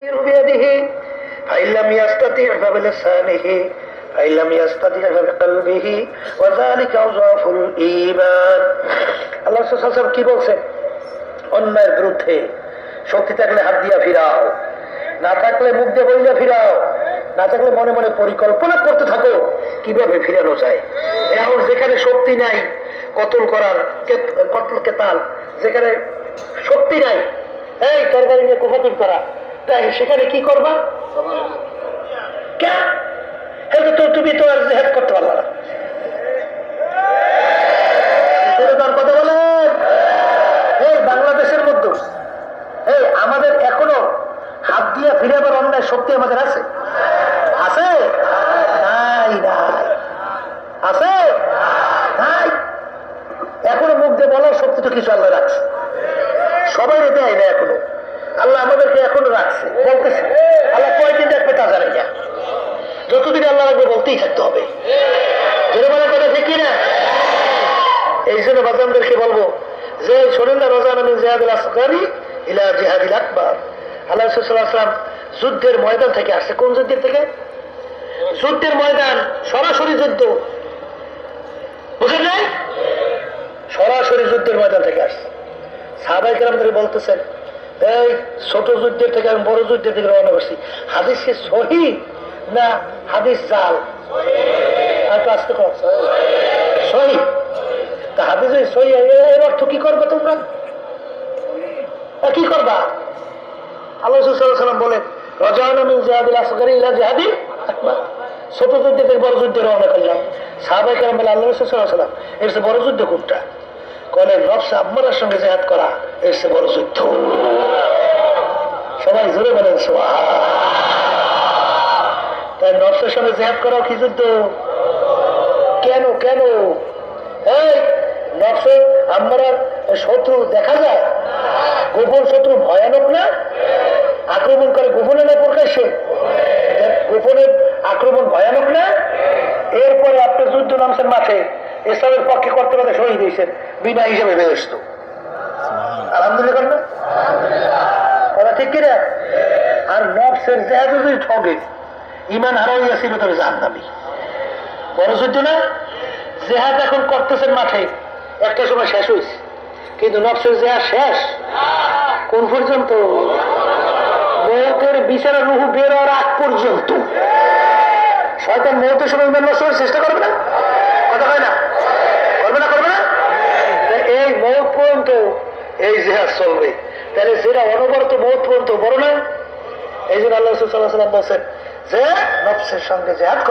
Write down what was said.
بيده فإن لم يستطع فبلسانه فإن لم يستطع فبقلبه وذلك أضعف الإيمان আল্লাহ রাসূল সাল্লাল্লাহু আলাইহি ওয়াসাল্লাম কি বলছেন? অন্যায়ের বিরুদ্ধে শক্তি থাকলে হাত দিয়া ফিরাও, না থাকলে মুখ দিয়ে বইলা ফিরাও, না থাকলে মনে মনে পরিকল্পনা করতে থাকো কিভাবে ফিরানো যায়। এখন যেখানে শক্তি নাই কতল করার, কতল কেতাল, যেখানে শক্তি নাই এই তরবারি নিয়ে কোপাতুল করা, তাই সেখানে কি করবা? তুমি তো আর জেহাদ করতে পারবা না। কথা বলেন, এই বাংলাদেশের মধ্যে এই আমাদের এখনো হাত দিয়ে ফিরাবার অন্যায় শক্তি আমাদের আছে? আছে? নাই নাই আছে? নাই। এখনো মুখ দিয়ে বলার শক্তি তো কিছু আল্লাহ রাখছে, সবাই দেয় না এখনো। আল্লাহ আমাদেরকে এখনো রাখছে, বলতেছে। আল্লাহ কয়দিন দেখবে তা জানে না, যতদিন আল্লাহ রাখবে বলতেই থাকতে হবে। যেটা বলার কথা ঠিক কিনা? এই জন্য বাজানদেরকে বলবো যে শোনেন না, রোজানা মিন জিহাদিল আসগারি ইলা জিহাদিল আকবার। আল্লাহ রাসূল সাল্লাল্লাহু আলাইহি ওয়াসাল্লাম যুদ্ধের ময়দান থেকে আসছে। কোন যুদ্ধের থেকে? যুদ্ধের ময়দান, সরাসরি যুদ্ধ, বুঝেন নাই? সরাসরি যুদ্ধের ময়দান থেকে আসছে। সাহাবায়ে কেরামদের বলতেছেন, এই ছোট যুদ্ধের থেকে আমি বড় যুদ্ধের দিকে রওনা করছি। হাদিস কি সহি না হাদিস জাল? আর তো আসতে কর সহি। তা হাদিস সহি, এর অর্থ কি করবে তোমরা? কি করবা? আল্লাহ রাসূল সাল্লাল্লাহু আলাইহি ওয়াসাল্লাম বলেন, রাজানা মিন জিহাদিল আসগারি ইলা জিহাদিল আকবার। ছোট যুদ্ধ থেকে বড় যুদ্ধে রওনা করলাম। সাহাবায়ে কেরাম বলে, আল্লাহ রাসূল সাল্লাল্লাহু আলাইহি ওয়াসাল্লাম এর চেয়ে বড় যুদ্ধ কোনটা? বলে নফস আম্মারার সঙ্গে জিহাদ করা এর চেয়ে বড় যুদ্ধ। সবাই জোরে বলেন সুবহানাল্লাহ। তাই নফসের সঙ্গে জিহাদ করাও কি যুদ্ধ? কেন কেন? এই নফসে আম্মারার শত্রু দেখা যায়, গোপন শত্রু ভয়ানক না? আক্রমণ করে গোপনে না প্রকাশ্যে? গোপনের আক্রমণ ভয়ানক না? এরপরে আপনি যুদ্ধ নামছেন মাঠে, ইসলামের পক্ষে করতে পারে শহীদ হয়েছেন, বিনা হিসেবে বেহেশত। আলহামদুলিল্লাহ না? কথা ঠিক কিনা? আর নফসের জেহাদ যদি ঠগে, ইমান হারাই আসিবে তবে জাহান্নামী। বড় যুদ্ধ না? জেহাদ এখন করতেছেন মাঠে, একটা সময় শেষ হয়েছে, কিন্তু নফসের জেহাদ শেষ কোন পর্যন্ত? মৌতের বিচারা রুহু বের হওয়ার আগ পর্যন্ত। শয়তান মৌতের সময় ইমান নষ্ট করার চেষ্টা করবে না? কথা হয় না? করবে না? করবে না? এই মৌত পর্যন্ত এই জেহাদ চলবে। তাহলে যেটা অনবরত মৌত পর্যন্ত বড় না? এই জন্য আল্লাহ রাসূল সাল্লাল্লাহু আলাইহি ওয়াসাল্লাম বলছেন যে নফসের সঙ্গে জেহাদ